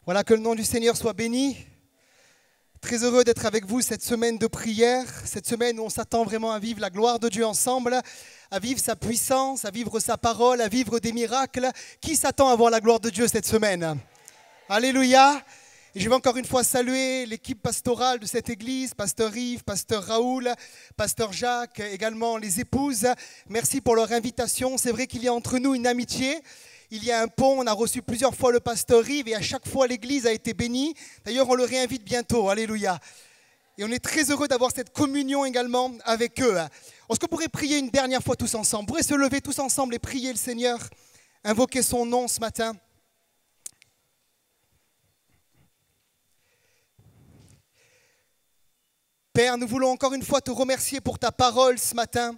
Voilà, que le nom du Seigneur soit béni. Très heureux d'être avec vous cette semaine de prière, cette semaine où on s'attend vraiment à vivre la gloire de Dieu ensemble, à vivre sa puissance, à vivre sa parole, à vivre des miracles. Qui s'attend à voir la gloire de Dieu cette semaine? Alléluia! Et je vais encore une fois saluer l'équipe pastorale de cette église, pasteur Yves, pasteur Raoul, pasteur Jacques, également les épouses. Merci pour leur invitation. C'est vrai qu'il y a entre nous une amitié. Il y a un pont, on a reçu plusieurs fois le pasteur Yves et à chaque fois l'église a été bénie. D'ailleurs, on le réinvite bientôt. Alléluia. Et on est très heureux d'avoir cette communion également avec eux. Est-ce qu'on pourrait prier une dernière fois tous ensemble? On pourrait se lever tous ensemble et prier le Seigneur, invoquer son nom ce matin. Père, nous voulons encore une fois te remercier pour ta parole ce matin.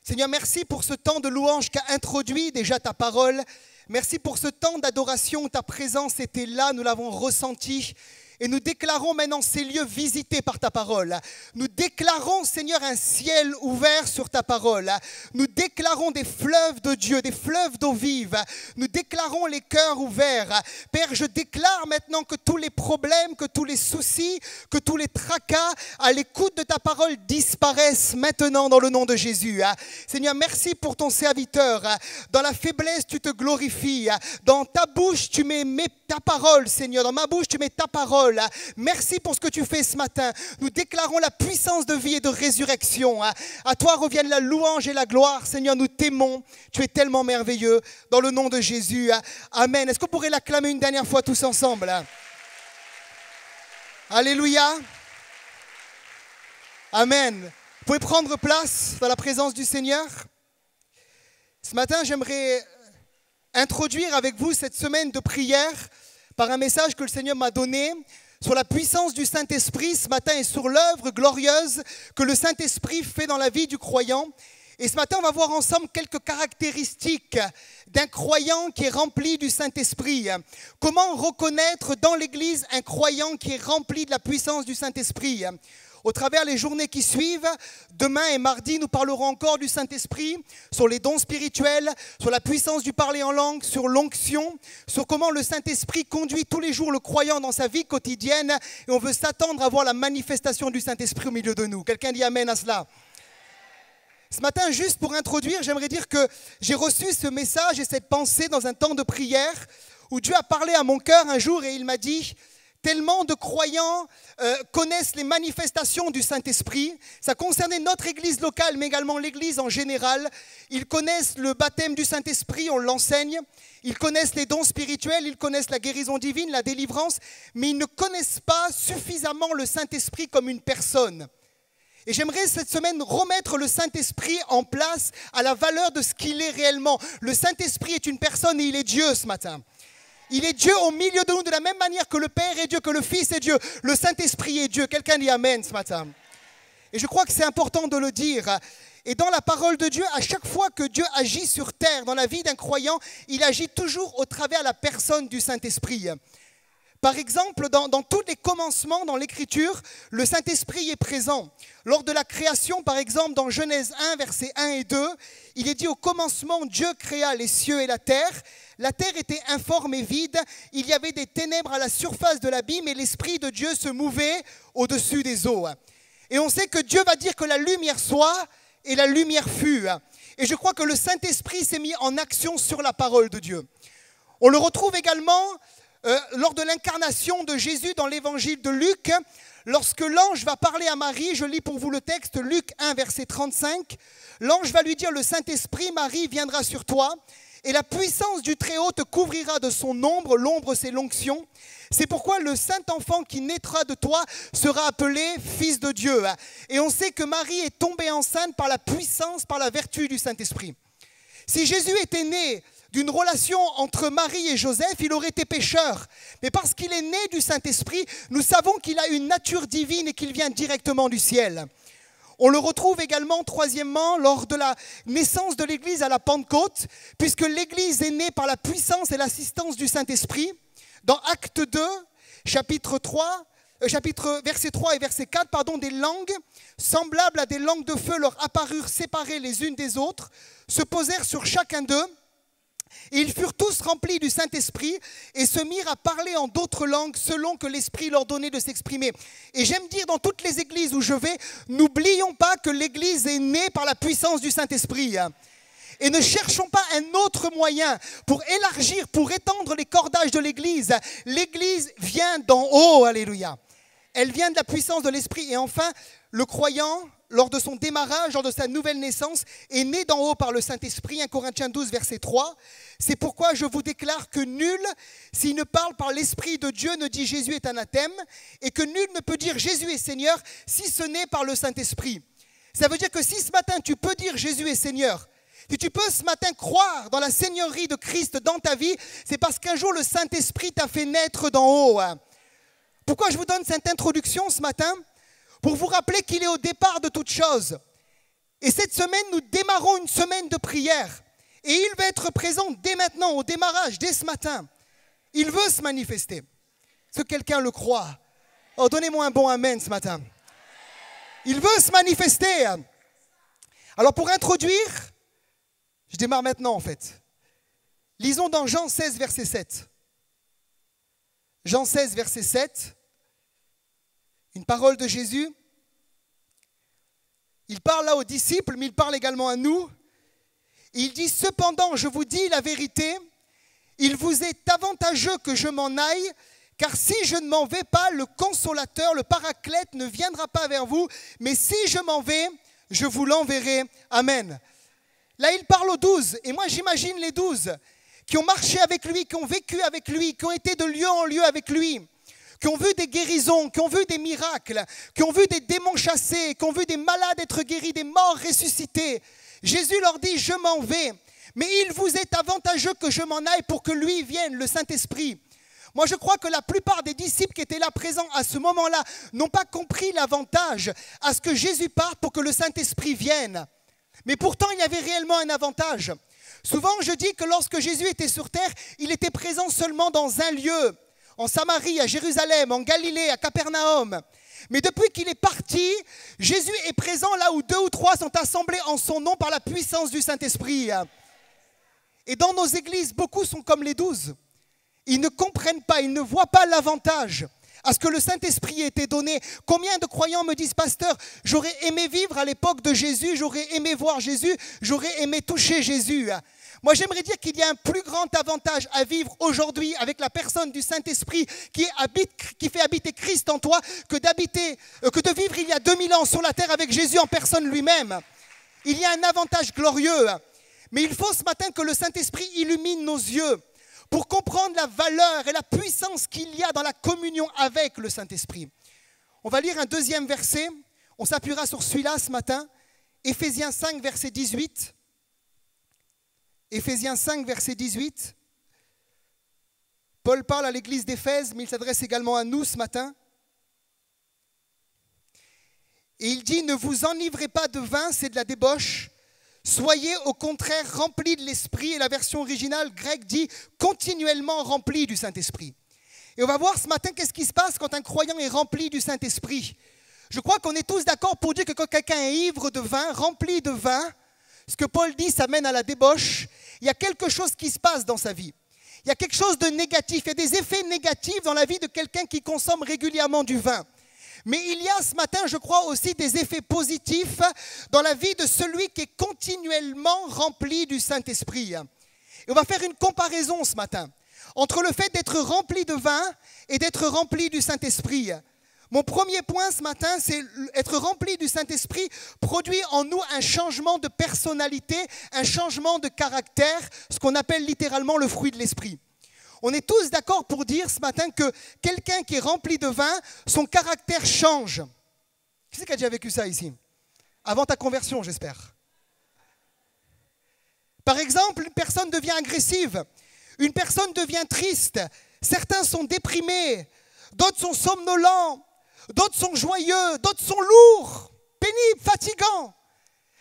Seigneur, merci pour ce temps de louange qu'a introduit déjà ta parole. Merci pour ce temps d'adoration où ta présence était là, nous l'avons ressenti. Et nous déclarons maintenant ces lieux visités par ta parole. Nous déclarons, Seigneur, un ciel ouvert sur ta parole. Nous déclarons des fleuves de Dieu, des fleuves d'eau vive. Nous déclarons les cœurs ouverts. Père, je déclare maintenant que tous les problèmes, que tous les soucis, que tous les tracas à l'écoute de ta parole disparaissent maintenant dans le nom de Jésus. Seigneur, merci pour ton serviteur. Dans la faiblesse, tu te glorifies. Dans ta bouche, tu mets ta parole, Seigneur. Dans ma bouche, tu mets ta parole. Merci pour ce que tu fais ce matin. Nous déclarons la puissance de vie et de résurrection. À toi reviennent la louange et la gloire. Seigneur, nous t'aimons. Tu es tellement merveilleux. Dans le nom de Jésus. Amen. Est-ce qu'on pourrait l'acclamer une dernière fois tous ensemble? Alléluia. Amen. Vous pouvez prendre place dans la présence du Seigneur. Ce matin, j'aimerais introduire avec vous cette semaine de prière par un message que le Seigneur m'a donné sur la puissance du Saint-Esprit ce matin et sur l'œuvre glorieuse que le Saint-Esprit fait dans la vie du croyant. Et ce matin, on va voir ensemble quelques caractéristiques d'un croyant qui est rempli du Saint-Esprit. Comment reconnaître dans l'Église un croyant qui est rempli de la puissance du Saint-Esprit? Au travers les journées qui suivent, demain et mardi, nous parlerons encore du Saint-Esprit, sur les dons spirituels, sur la puissance du parler en langue, sur l'onction, sur comment le Saint-Esprit conduit tous les jours le croyant dans sa vie quotidienne. Et on veut s'attendre à voir la manifestation du Saint-Esprit au milieu de nous. Quelqu'un dit amen à cela? Ce matin, juste pour introduire, j'aimerais dire que j'ai reçu ce message et cette pensée dans un temps de prière où Dieu a parlé à mon cœur un jour et il m'a dit... Tellement de croyants connaissent les manifestations du Saint-Esprit. Ça concernait notre église locale, mais également l'église en général. Ils connaissent le baptême du Saint-Esprit, on l'enseigne. Ils connaissent les dons spirituels, ils connaissent la guérison divine, la délivrance, mais ils ne connaissent pas suffisamment le Saint-Esprit comme une personne. Et j'aimerais cette semaine remettre le Saint-Esprit en place à la valeur de ce qu'il est réellement. Le Saint-Esprit est une personne et il est Dieu ce matin. Il est Dieu au milieu de nous de la même manière que le Père est Dieu, que le Fils est Dieu. Le Saint-Esprit est Dieu. Quelqu'un dit amen ce matin. Et je crois que c'est important de le dire. Et dans la parole de Dieu, à chaque fois que Dieu agit sur terre, dans la vie d'un croyant, il agit toujours au travers de la personne du Saint-Esprit. Par exemple, dans tous les commencements dans l'Écriture, le Saint-Esprit est présent. Lors de la création, par exemple, dans Genèse 1, versets 1 et 2, il est dit au commencement, Dieu créa les cieux et la terre. La terre était informe et vide. Il y avait des ténèbres à la surface de l'abîme et l'Esprit de Dieu se mouvait au-dessus des eaux. Et on sait que Dieu va dire que la lumière soit et la lumière fut. Et je crois que le Saint-Esprit s'est mis en action sur la parole de Dieu. On le retrouve également lors de l'incarnation de Jésus dans l'évangile de Luc, lorsque l'ange va parler à Marie, je lis pour vous le texte, Luc 1, verset 35, l'ange va lui dire, le Saint-Esprit, Marie, viendra sur toi, et la puissance du Très-Haut te couvrira de son ombre, l'ombre c'est l'onction, c'est pourquoi le Saint-Enfant qui naîtra de toi sera appelé Fils de Dieu. Et on sait que Marie est tombée enceinte par la puissance, par la vertu du Saint-Esprit. Si Jésus était né d'une relation entre Marie et Joseph, il aurait été pécheur. Mais parce qu'il est né du Saint-Esprit, nous savons qu'il a une nature divine et qu'il vient directement du ciel. On le retrouve également, troisièmement, lors de la naissance de l'Église à la Pentecôte, puisque l'Église est née par la puissance et l'assistance du Saint-Esprit. Dans Acte 2, verset 3 et verset 4, des langues semblables à des langues de feu leur apparurent séparées les unes des autres, se posèrent sur chacun d'eux. Et ils furent tous remplis du Saint-Esprit et se mirent à parler en d'autres langues selon que l'Esprit leur donnait de s'exprimer. Et j'aime dire dans toutes les églises où je vais, n'oublions pas que l'Église est née par la puissance du Saint-Esprit. Et ne cherchons pas un autre moyen pour élargir, pour étendre les cordages de l'Église. L'Église vient d'en haut, alléluia. Elle vient de la puissance de l'Esprit. Et enfin, le croyant, lors de son démarrage, lors de sa nouvelle naissance, est né d'en haut par le Saint-Esprit. 1 Corinthiens 12, verset 3. C'est pourquoi je vous déclare que nul, s'il ne parle par l'Esprit de Dieu, ne dit Jésus est anathème, et que nul ne peut dire Jésus est Seigneur si ce n'est par le Saint-Esprit. Ça veut dire que si ce matin tu peux dire Jésus est Seigneur, si tu peux ce matin croire dans la seigneurie de Christ dans ta vie, c'est parce qu'un jour le Saint-Esprit t'a fait naître d'en haut. Pourquoi je vous donne cette introduction ce matin? Pour vous rappeler qu'il est au départ de toute chose. Et cette semaine, nous démarrons une semaine de prière. Et il va être présent dès maintenant, au démarrage, dès ce matin. Il veut se manifester. Est-ce que quelqu'un le croit? Oh, donnez-moi un bon amen ce matin. Il veut se manifester. Alors pour introduire, je démarre maintenant en fait. Lisons dans Jean 16, verset 7. Jean 16, verset 7. Une parole de Jésus. Il parle là aux disciples, mais il parle également à nous. Il dit, cependant, je vous dis la vérité, il vous est avantageux que je m'en aille, car si je ne m'en vais pas, le consolateur, le paraclète ne viendra pas vers vous, mais si je m'en vais, je vous l'enverrai. Amen. Là, il parle aux 12, et moi j'imagine les 12 qui ont marché avec lui, qui ont vécu avec lui, qui ont été de lieu en lieu avec lui, qui ont vu des guérisons, qui ont vu des miracles, qui ont vu des démons chassés, qui ont vu des malades être guéris, des morts ressuscités. Jésus leur dit, je m'en vais, mais il vous est avantageux que je m'en aille pour que lui vienne, le Saint-Esprit. Moi, je crois que la plupart des disciples qui étaient là présents à ce moment-là n'ont pas compris l'avantage à ce que Jésus parte pour que le Saint-Esprit vienne. Mais pourtant, il y avait réellement un avantage. Souvent, je dis que lorsque Jésus était sur terre, il était présent seulement dans un lieu, en Samarie, à Jérusalem, en Galilée, à Capernaum. Mais depuis qu'il est parti, Jésus est présent là où 2 ou 3 sont assemblés en son nom par la puissance du Saint-Esprit. Et dans nos églises, beaucoup sont comme les 12. Ils ne comprennent pas, ils ne voient pas l'avantage à ce que le Saint-Esprit ait été donné. Combien de croyants me disent, pasteur, j'aurais aimé vivre à l'époque de Jésus, j'aurais aimé voir Jésus, j'aurais aimé toucher Jésus. Moi, j'aimerais dire qu'il y a un plus grand avantage à vivre aujourd'hui avec la personne du Saint-Esprit qui fait habiter Christ en toi que de vivre il y a 2000 ans sur la terre avec Jésus en personne lui-même. Il y a un avantage glorieux. Mais il faut ce matin que le Saint-Esprit illumine nos yeux pour comprendre la valeur et la puissance qu'il y a dans la communion avec le Saint-Esprit. On va lire un deuxième verset. On s'appuiera sur celui-là ce matin. Éphésiens 5, verset 18. Éphésiens 5, verset 18. Paul parle à l'église d'Éphèse, mais il s'adresse également à nous ce matin. Et il dit, ne vous enivrez pas de vin, c'est de la débauche. Soyez au contraire remplis de l'Esprit. Et la version originale grecque dit, continuellement remplis du Saint-Esprit. Et on va voir ce matin qu'est-ce qui se passe quand un croyant est rempli du Saint-Esprit. Je crois qu'on est tous d'accord pour dire que quand quelqu'un est ivre de vin, rempli de vin, ce que Paul dit, ça mène à la débauche. Il y a quelque chose qui se passe dans sa vie. Il y a quelque chose de négatif. Il y a des effets négatifs dans la vie de quelqu'un qui consomme régulièrement du vin. Mais il y a ce matin, je crois, aussi des effets positifs dans la vie de celui qui est continuellement rempli du Saint-Esprit. Et on va faire une comparaison ce matin entre le fait d'être rempli de vin et d'être rempli du Saint-Esprit. Mon premier point ce matin, c'est être rempli du Saint-Esprit produit en nous un changement de personnalité, un changement de caractère, ce qu'on appelle littéralement le fruit de l'Esprit. On est tous d'accord pour dire ce matin que quelqu'un qui est rempli de vin, son caractère change. Qui c'est qui a déjà vécu ça ici? Avant ta conversion, j'espère. Par exemple, une personne devient agressive, une personne devient triste, certains sont déprimés, d'autres sont somnolents, d'autres sont joyeux, d'autres sont lourds, pénibles, fatigants.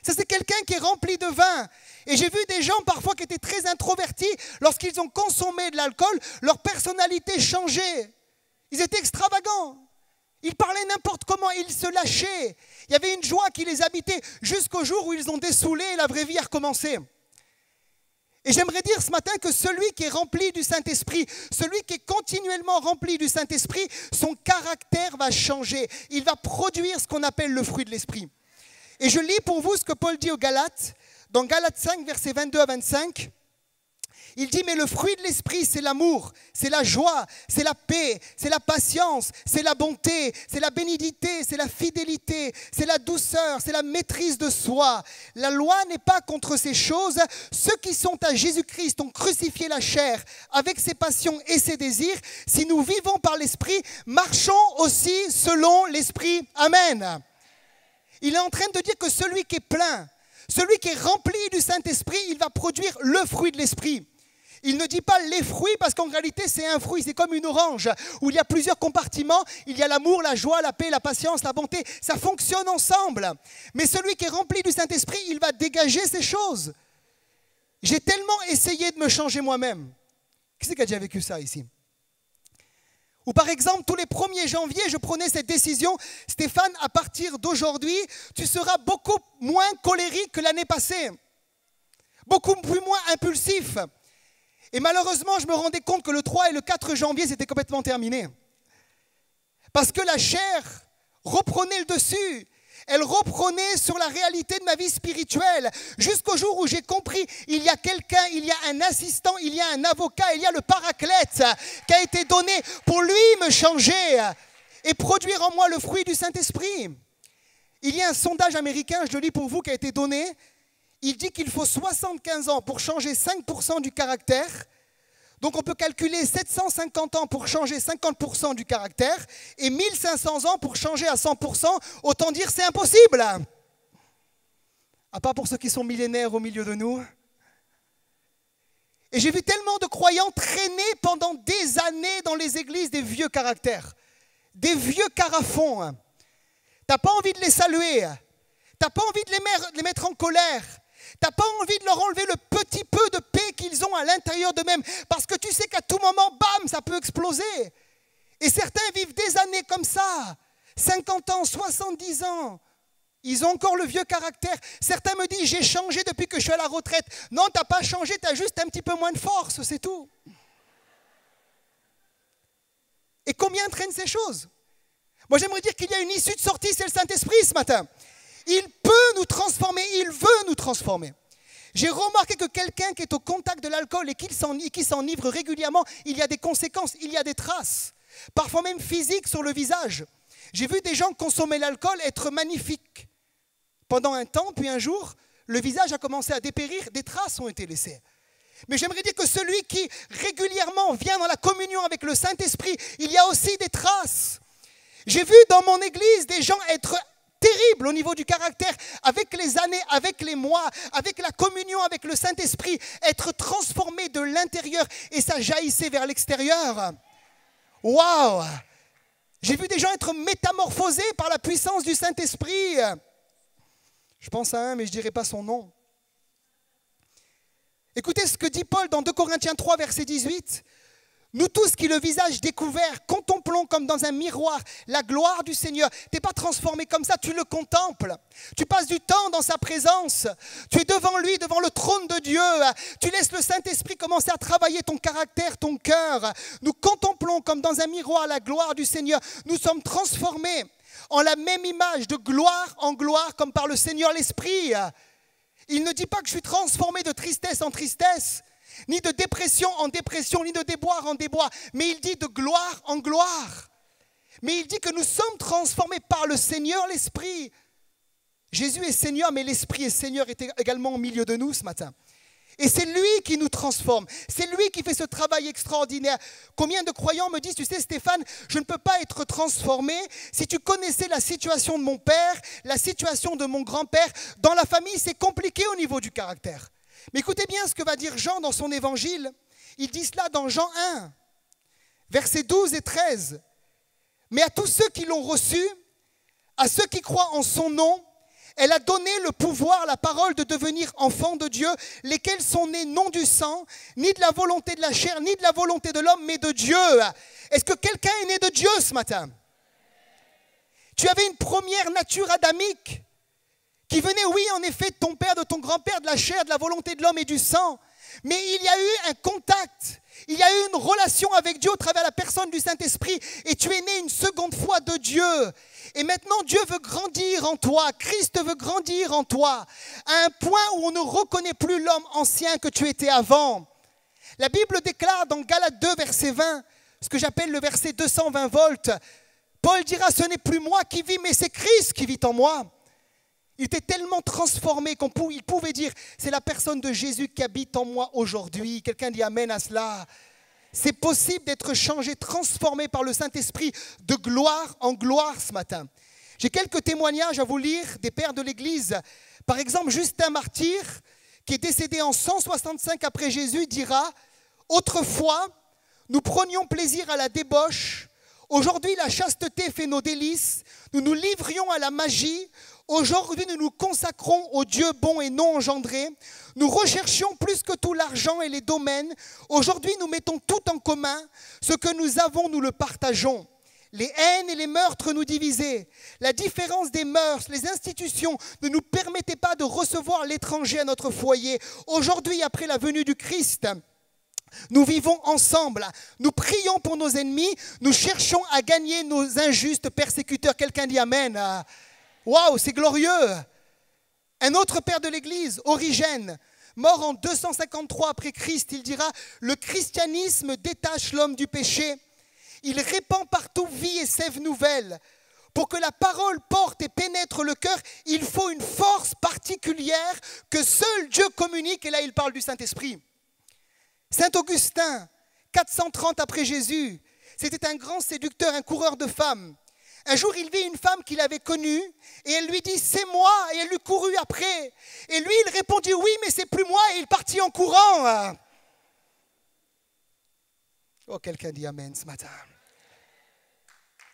Ça, c'est quelqu'un qui est rempli de vin. Et j'ai vu des gens parfois qui étaient très introvertis. Lorsqu'ils ont consommé de l'alcool, leur personnalité changeait. Ils étaient extravagants. Ils parlaient n'importe comment, ils se lâchaient. Il y avait une joie qui les habitait jusqu'au jour où ils ont dessoulé et la vraie vie a recommencé. Et j'aimerais dire ce matin que celui qui est rempli du Saint-Esprit, celui qui est continuellement rempli du Saint-Esprit, son caractère va changer. Il va produire ce qu'on appelle le fruit de l'Esprit. Et je lis pour vous ce que Paul dit aux Galates, dans Galates 5, versets 22 à 25. Il dit, mais le fruit de l'Esprit, c'est l'amour, c'est la joie, c'est la paix, c'est la patience, c'est la bonté, c'est la bénignité, c'est la fidélité, c'est la douceur, c'est la maîtrise de soi. La loi n'est pas contre ces choses. Ceux qui sont à Jésus-Christ ont crucifié la chair avec ses passions et ses désirs. Si nous vivons par l'Esprit, marchons aussi selon l'Esprit. Amen. Il est en train de dire que celui qui est plein, celui qui est rempli du Saint-Esprit, il va produire le fruit de l'Esprit. Il ne dit pas les fruits parce qu'en réalité c'est un fruit, c'est comme une orange où il y a plusieurs compartiments, il y a l'amour, la joie, la paix, la patience, la bonté, ça fonctionne ensemble. Mais celui qui est rempli du Saint-Esprit, il va dégager ces choses. J'ai tellement essayé de me changer moi-même. Qui c'est qui a déjà vécu ça ici? Ou par exemple, tous les 1er janvier, je prenais cette décision, Stéphane, à partir d'aujourd'hui, tu seras beaucoup moins colérique que l'année passée, beaucoup plus moins impulsif. Et malheureusement, je me rendais compte que le 3 et le 4 janvier, c'était complètement terminé. Parce que la chair reprenait le dessus. Elle reprenait sur la réalité de ma vie spirituelle. Jusqu'au jour où j'ai compris, il y a quelqu'un, il y a un assistant, il y a un avocat, il y a le paraclète qui a été donné pour lui me changer et produire en moi le fruit du Saint-Esprit. Il y a un sondage américain, je le lis pour vous, qui a été donné. Il dit qu'il faut 75 ans pour changer 5% du caractère. Donc on peut calculer 750 ans pour changer 50% du caractère et 1500 ans pour changer à 100%. Autant dire c'est impossible. À part pour ceux qui sont millénaires au milieu de nous. Et j'ai vu tellement de croyants traîner pendant des années dans les églises des vieux caractères. Des vieux carafons. Tu n'as pas envie de les saluer. Tu n'as pas envie de les mettre en colère. Tu n'as pas envie de leur enlever le petit peu de paix qu'ils ont à l'intérieur d'eux-mêmes. Parce que tu sais qu'à tout moment, bam, ça peut exploser. Et certains vivent des années comme ça. 50 ans, 70 ans. Ils ont encore le vieux caractère. Certains me disent, j'ai changé depuis que je suis à la retraite. Non, tu n'as pas changé, tu as juste un petit peu moins de force, c'est tout. Et combien traînent ces choses? Moi, j'aimerais dire qu'il y a une issue de sortie, c'est le Saint-Esprit ce matin. Il peut nous transformer, il veut nous transformer. J'ai remarqué que quelqu'un qui est au contact de l'alcool et qui s'enivre régulièrement, il y a des conséquences, il y a des traces, parfois même physiques sur le visage. J'ai vu des gens consommer l'alcool être magnifiques pendant un temps, puis un jour, le visage a commencé à dépérir, des traces ont été laissées. Mais j'aimerais dire que celui qui régulièrement vient dans la communion avec le Saint-Esprit, il y a aussi des traces. J'ai vu dans mon église des gens être terrible au niveau du caractère, avec les années, avec les mois, avec la communion avec le Saint-Esprit, être transformé de l'intérieur et ça jaillissait vers l'extérieur. Waouh! J'ai vu des gens être métamorphosés par la puissance du Saint-Esprit. Je pense à un, mais je ne dirai pas son nom. Écoutez ce que dit Paul dans 2 Corinthiens 3, verset 18. Nous tous qui le visage découvert, contemplons comme dans un miroir la gloire du Seigneur. Tu n'es pas transformé comme ça, tu le contemples. Tu passes du temps dans sa présence. Tu es devant lui, devant le trône de Dieu. Tu laisses le Saint-Esprit commencer à travailler ton caractère, ton cœur. Nous contemplons comme dans un miroir la gloire du Seigneur. Nous sommes transformés en la même image, de gloire en gloire, comme par le Seigneur l'Esprit. Il ne dit pas que je suis transformé de tristesse en tristesse, ni de dépression en dépression, ni de déboire en déboire, mais il dit de gloire en gloire. Mais il dit que nous sommes transformés par le Seigneur l'Esprit. Jésus est Seigneur, mais l'Esprit est Seigneur est également au milieu de nous ce matin. Et c'est lui qui nous transforme, c'est lui qui fait ce travail extraordinaire. Combien de croyants me disent, tu sais Stéphane, je ne peux pas être transformé. Si tu connaissais la situation de mon père, la situation de mon grand-père, dans la famille c'est compliqué au niveau du caractère. Mais écoutez bien ce que va dire Jean dans son évangile. Il dit cela dans Jean 1, versets 12 et 13. Mais à tous ceux qui l'ont reçu, à ceux qui croient en son nom, elle a donné le pouvoir, la parole de devenir enfants de Dieu, lesquels sont nés non du sang, ni de la volonté de la chair, ni de la volonté de l'homme, mais de Dieu. Est-ce que quelqu'un est né de Dieu ce matin? Tu avais une première nature adamique qui venait, oui, en effet, de ton père, de ton grand-père, de la chair, de la volonté de l'homme et du sang. Mais il y a eu un contact, il y a eu une relation avec Dieu au travers de la personne du Saint-Esprit. Et tu es né une seconde fois de Dieu. Et maintenant, Dieu veut grandir en toi, Christ veut grandir en toi, à un point où on ne reconnaît plus l'homme ancien que tu étais avant. La Bible déclare dans Galates 2, verset 20, ce que j'appelle le verset 220 volts. Paul dira, ce n'est plus moi qui vis, mais c'est Christ qui vit en moi. Il était tellement transformé qu'il pouvait dire, c'est la personne de Jésus qui habite en moi aujourd'hui. Quelqu'un dit amen à cela. C'est possible d'être changé, transformé par le Saint-Esprit de gloire en gloire ce matin. J'ai quelques témoignages à vous lire des pères de l'Église. Par exemple, Justin Martyr, qui est décédé en 165 après Jésus, dira, autrefois, nous prenions plaisir à la débauche. Aujourd'hui, la chasteté fait nos délices. Nous nous livrions à la magie. Aujourd'hui, nous nous consacrons au Dieu bon et non engendré. Nous recherchions plus que tout l'argent et les domaines. Aujourd'hui, nous mettons tout en commun. Ce que nous avons, nous le partageons. Les haines et les meurtres nous divisaient. La différence des mœurs, les institutions ne nous permettaient pas de recevoir l'étranger à notre foyer. Aujourd'hui, après la venue du Christ, nous vivons ensemble, nous prions pour nos ennemis, nous cherchons à gagner nos injustes persécuteurs. Quelqu'un dit amen. Waouh, c'est glorieux. Un autre père de l'Église, Origène, mort en 253 après Christ, il dira, le christianisme détache l'homme du péché. Il répand partout vie et sève nouvelle. Pour que la parole porte et pénètre le cœur, il faut une force particulière que seul Dieu communique. Et là, il parle du Saint-Esprit. Saint Augustin, 430 après Jésus, c'était un grand séducteur, un coureur de femmes. Un jour, il vit une femme qu'il avait connue et elle lui dit « c'est moi » et elle lui courut après. Et lui, il répondit « oui, mais c'est plus moi » et il partit en courant. Oh, quelqu'un dit amen ce matin.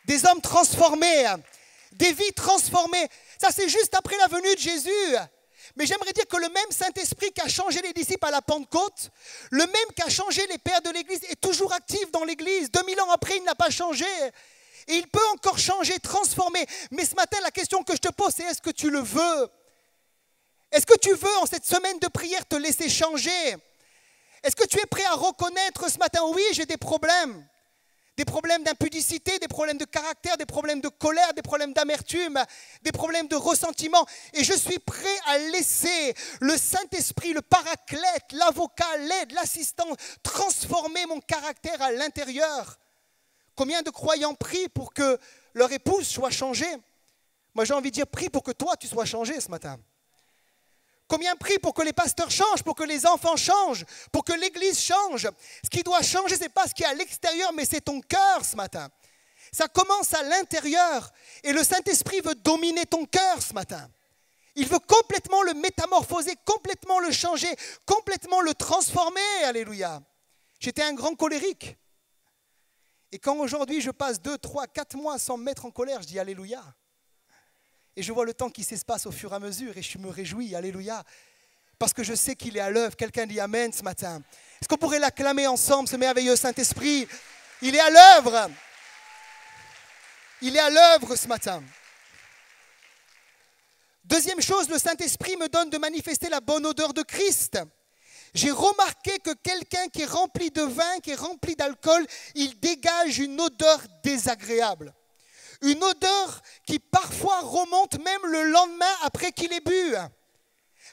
Des hommes transformés, des vies transformées. Ça, c'est juste après la venue de Jésus. Mais j'aimerais dire que le même Saint-Esprit qui a changé les disciples à la Pentecôte, le même qui a changé les pères de l'Église, est toujours actif dans l'Église. 2000 ans après, il n'a pas changé. Et il peut encore changer, transformer. Mais ce matin, la question que je te pose, c'est est-ce que tu le veux? Est-ce que tu veux, en cette semaine de prière, te laisser changer? Est-ce que tu es prêt à reconnaître ce matin, oui, j'ai des problèmes d'impudicité, des problèmes de caractère, des problèmes de colère, des problèmes d'amertume, des problèmes de ressentiment. Et je suis prêt à laisser le Saint-Esprit, le paraclète, l'avocat, l'aide, l'assistant, transformer mon caractère à l'intérieur. Combien de croyants prient pour que leur épouse soit changée? Moi, j'ai envie de dire, prie pour que toi, tu sois changé ce matin. Combien prient pour que les pasteurs changent, pour que les enfants changent, pour que l'Église change? Ce qui doit changer, ce n'est pas ce qui est à l'extérieur, mais c'est ton cœur ce matin. Ça commence à l'intérieur. Et le Saint-Esprit veut dominer ton cœur ce matin. Il veut complètement le métamorphoser, complètement le changer, complètement le transformer. Alléluia. J'étais un grand colérique. Et quand aujourd'hui je passe 2, 3, 4 mois sans me mettre en colère, je dis Alléluia. Et je vois le temps qui s'espace au fur et à mesure et je me réjouis, alléluia, parce que je sais qu'il est à l'œuvre. Quelqu'un dit amen ce matin. Est-ce qu'on pourrait l'acclamer ensemble, ce merveilleux Saint-Esprit? Il est à l'œuvre. Il est à l'œuvre ce matin. Deuxième chose, le Saint-Esprit me donne de manifester la bonne odeur de Christ. J'ai remarqué que quelqu'un qui est rempli de vin, qui est rempli d'alcool, il dégage une odeur désagréable. Une odeur qui parfois remonte même le lendemain après qu'il ait bu.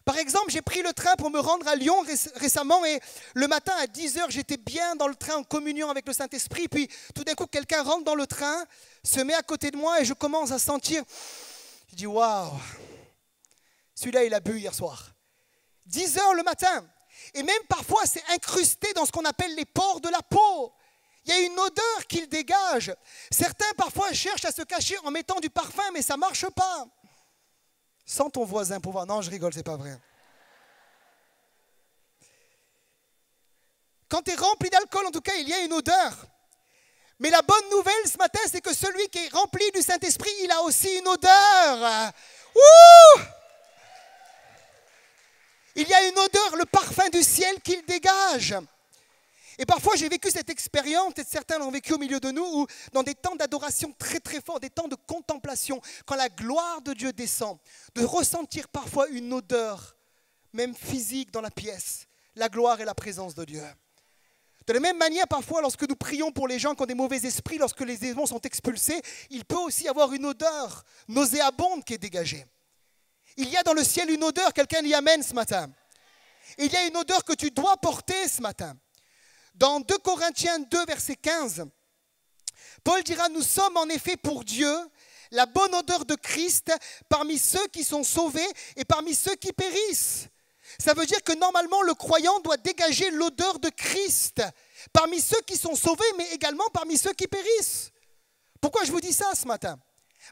Par exemple, j'ai pris le train pour me rendre à Lyon récemment et le matin à 10h, j'étais bien dans le train en communion avec le Saint-Esprit. Puis tout d'un coup, quelqu'un rentre dans le train, se met à côté de moi et je commence à sentir. Je dis waouh, celui-là il a bu hier soir. 10h le matin. Et même parfois, c'est incrusté dans ce qu'on appelle les pores de la peau. Il y a une odeur qu'il dégage. Certains, parfois, cherchent à se cacher en mettant du parfum, mais ça ne marche pas. Sens ton voisin pour voir. Non, je rigole, ce n'est pas vrai. Quand tu es rempli d'alcool, en tout cas, il y a une odeur. Mais la bonne nouvelle ce matin, c'est que celui qui est rempli du Saint-Esprit, il a aussi une odeur. Ouh! Il y a une odeur, le parfum du ciel qu'il dégage. Et parfois, j'ai vécu cette expérience, peut-être certains l'ont vécu au milieu de nous, où dans des temps d'adoration très très forts, des temps de contemplation, quand la gloire de Dieu descend, de ressentir parfois une odeur, même physique dans la pièce. la gloire et la présence de Dieu. De la même manière, parfois, lorsque nous prions pour les gens qui ont des mauvais esprits, lorsque les démons sont expulsés, il peut aussi y avoir une odeur nauséabonde qui est dégagée. Il y a dans le ciel une odeur, quelqu'un dit amen ce matin. Il y a une odeur que tu dois porter ce matin. Dans 2 Corinthiens 2, verset 15, Paul dira, nous sommes en effet pour Dieu la bonne odeur de Christ parmi ceux qui sont sauvés et parmi ceux qui périssent. Ça veut dire que normalement le croyant doit dégager l'odeur de Christ parmi ceux qui sont sauvés, mais également parmi ceux qui périssent. Pourquoi je vous dis ça ce matin?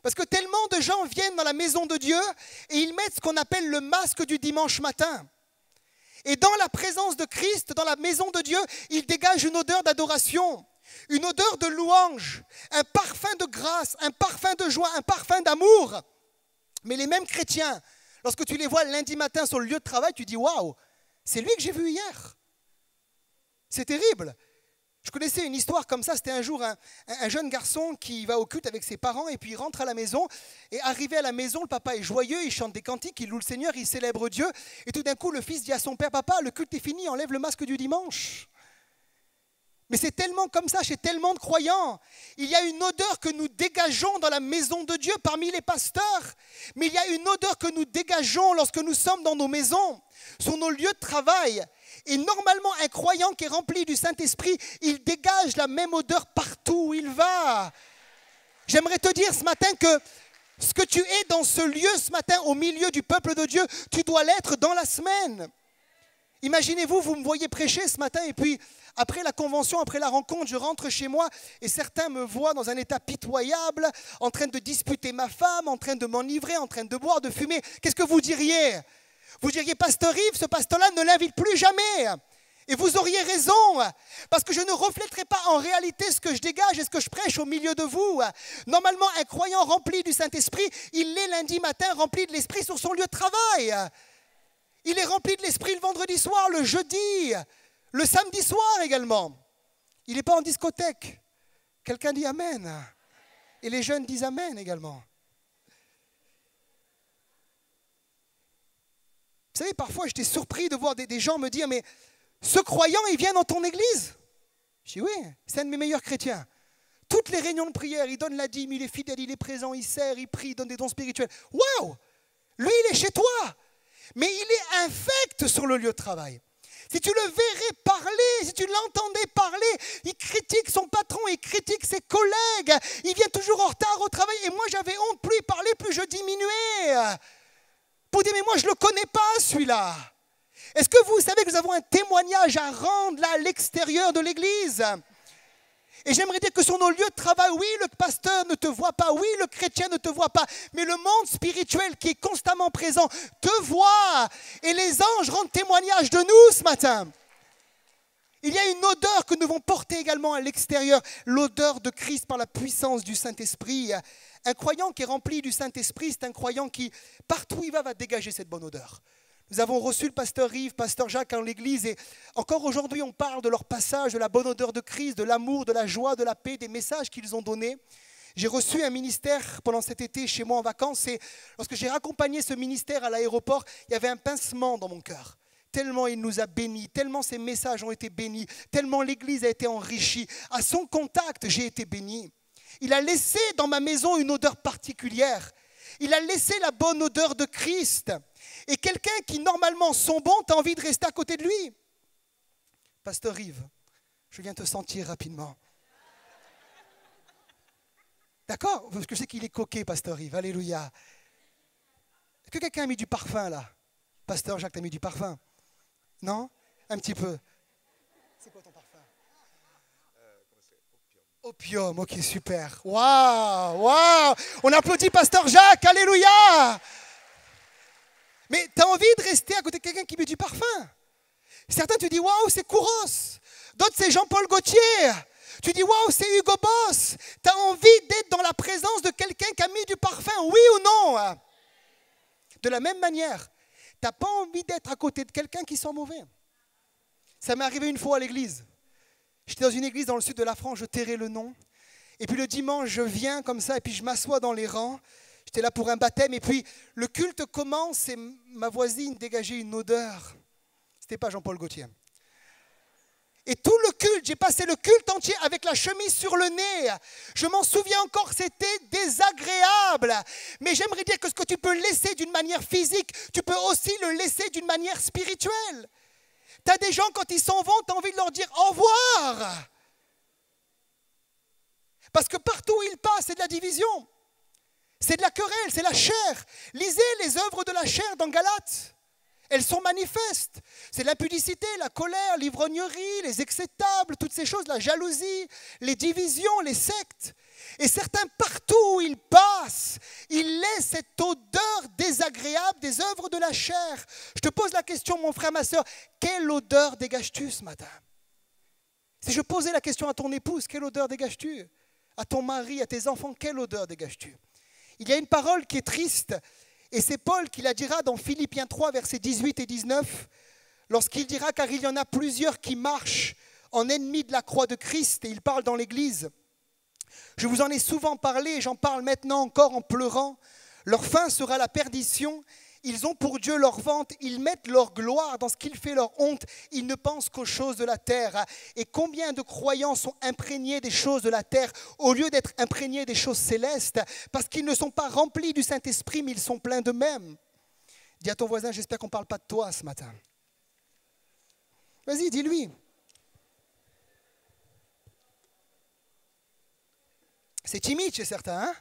Parce que tellement de gens viennent dans la maison de Dieu et ils mettent ce qu'on appelle le masque du dimanche matin. Et dans la présence de Christ, dans la maison de Dieu, ils dégagent une odeur d'adoration, une odeur de louange, un parfum de grâce, un parfum de joie, un parfum d'amour. Mais les mêmes chrétiens, lorsque tu les vois lundi matin sur le lieu de travail, tu dis « Waouh, c'est lui que j'ai vu hier ». C'est terrible. Je connaissais une histoire comme ça, c'était un jour un jeune garçon qui va au culte avec ses parents et puis il rentre à la maison. Et arrivé à la maison, le papa est joyeux, il chante des cantiques, il loue le Seigneur, il célèbre Dieu. Et tout d'un coup, le fils dit à son père « Papa, le culte est fini, enlève le masque du dimanche ». Mais c'est tellement comme ça chez tellement de croyants. Il y a une odeur que nous dégageons dans la maison de Dieu parmi les pasteurs. Mais il y a une odeur que nous dégageons lorsque nous sommes dans nos maisons, sur nos lieux de travail. Et normalement, un croyant qui est rempli du Saint-Esprit, il dégage la même odeur partout où il va. J'aimerais te dire ce matin que ce que tu es dans ce lieu ce matin, au milieu du peuple de Dieu, tu dois l'être dans la semaine. Imaginez-vous, vous me voyez prêcher ce matin et puis après la convention, après la rencontre, je rentre chez moi et certains me voient dans un état pitoyable, en train de disputer ma femme, en train de m'enivrer, en train de boire, de fumer. Qu'est-ce que vous diriez? Vous diriez, Pasteur Yves, ce pasteur-là ne l'invite plus jamais. Et vous auriez raison, parce que je ne reflèterai pas en réalité ce que je dégage et ce que je prêche au milieu de vous. Normalement, un croyant rempli du Saint-Esprit, il est lundi matin rempli de l'Esprit sur son lieu de travail. Il est rempli de l'Esprit le vendredi soir, le jeudi, le samedi soir également. Il n'est pas en discothèque. Quelqu'un dit Amen. Et les jeunes disent Amen également. Vous savez, parfois j'étais surpris de voir des gens me dire, mais ce croyant, il vient dans ton église? Je dis oui, c'est un de mes meilleurs chrétiens. Toutes les réunions de prière, il donne la dîme, il est fidèle, il est présent, il sert, il prie, il donne des dons spirituels. Waouh! Lui, il est chez toi. Mais il est infect sur le lieu de travail. Si tu le verrais parler, si tu l'entendais parler, il critique son patron, il critique ses collègues, il vient toujours en retard au travail. Et moi, j'avais honte, plus il parlait, plus je diminuais. Pour dire, mais moi, je ne le connais pas, celui-là. Est-ce que vous savez que nous avons un témoignage à rendre là, à l'extérieur de l'église? Et j'aimerais dire que sur nos lieux de travail, oui, le pasteur ne te voit pas, oui, le chrétien ne te voit pas, mais le monde spirituel qui est constamment présent te voit. Et les anges rendent témoignage de nous ce matin. Il y a une odeur que nous devons porter également à l'extérieur, l'odeur de Christ par la puissance du Saint-Esprit. Un croyant qui est rempli du Saint-Esprit, c'est un croyant qui, partout où il va dégager cette bonne odeur. Nous avons reçu le pasteur Yves, pasteur Jacques en l'église et encore aujourd'hui on parle de leur passage, de la bonne odeur de Christ, de l'amour, de la joie, de la paix, des messages qu'ils ont donnés. J'ai reçu un ministère pendant cet été chez moi en vacances et lorsque j'ai raccompagné ce ministère à l'aéroport, il y avait un pincement dans mon cœur. Tellement il nous a bénis, tellement ces messages ont été bénis, tellement l'église a été enrichie. À son contact, j'ai été béni. Il a laissé dans ma maison une odeur particulière. Il a laissé la bonne odeur de Christ. Et quelqu'un qui normalement sont bon, tu as envie de rester à côté de lui. Pasteur Yves, je viens te sentir rapidement. D'accord? Parce que je sais qu'il est coquet, Pasteur Yves. Alléluia. Est-ce que quelqu'un a mis du parfum là? Pasteur Jacques, tu as mis du parfum? Non? Un petit peu. C'est quoi ton parfum? Opium, ok, super. Waouh, waouh. On applaudit Pasteur Jacques, alléluia. Mais tu as envie de rester à côté de quelqu'un qui met du parfum. Certains, tu dis, waouh, c'est Kouros. D'autres, c'est Jean-Paul Gaultier. Tu dis, waouh, c'est Hugo Boss. Tu as envie d'être dans la présence de quelqu'un qui a mis du parfum, oui ou non? De la même manière, tu n'as pas envie d'être à côté de quelqu'un qui sent mauvais. Ça m'est arrivé une fois à l'église. J'étais dans une église dans le sud de la France, je tairai le nom. Et puis le dimanche, je viens comme ça, et puis je m'assois dans les rangs. J'étais là pour un baptême, et puis le culte commence, et ma voisine dégageait une odeur. Ce n'était C'était pas Jean-Paul Gaultier. Et tout le culte, j'ai passé le culte entier avec la chemise sur le nez. Je m'en souviens encore, c'était désagréable. Mais j'aimerais dire que ce que tu peux laisser d'une manière physique, tu peux aussi le laisser d'une manière spirituelle. Tu as des gens, quand ils s'en vont, tu as envie de leur dire au revoir. Parce que partout où ils passent, c'est de la division. C'est de la querelle, c'est la chair. Lisez les œuvres de la chair dans Galates. Elles sont manifestes. C'est l'impudicité, la colère, l'ivrognerie, les excès de table, toutes ces choses, la jalousie, les divisions, les sectes. Et certains, partout où ils passent, ils laissent cette odeur désagréable des œuvres de la chair. Je te pose la question, mon frère, ma soeur, quelle odeur dégages-tu ce matin? Si je posais la question à ton épouse, quelle odeur dégages-tu? À ton mari, à tes enfants, quelle odeur dégages-tu? Il y a une parole qui est triste. Et c'est Paul qui la dira dans Philippiens 3, versets 18 et 19, lorsqu'il dira « Car il y en a plusieurs qui marchent en ennemis de la croix de Christ », et il parle dans l'Église. Je vous en ai souvent parlé, et j'en parle maintenant encore en pleurant. Leur fin sera la perdition. Ils ont pour Dieu leur vente, ils mettent leur gloire dans ce qui fait leur honte. Ils ne pensent qu'aux choses de la terre. Et combien de croyants sont imprégnés des choses de la terre au lieu d'être imprégnés des choses célestes, parce qu'ils ne sont pas remplis du Saint-Esprit, mais ils sont pleins d'eux-mêmes. Dis à ton voisin, j'espère qu'on ne parle pas de toi ce matin. Vas-y, dis-lui. C'est timide chez certains, hein?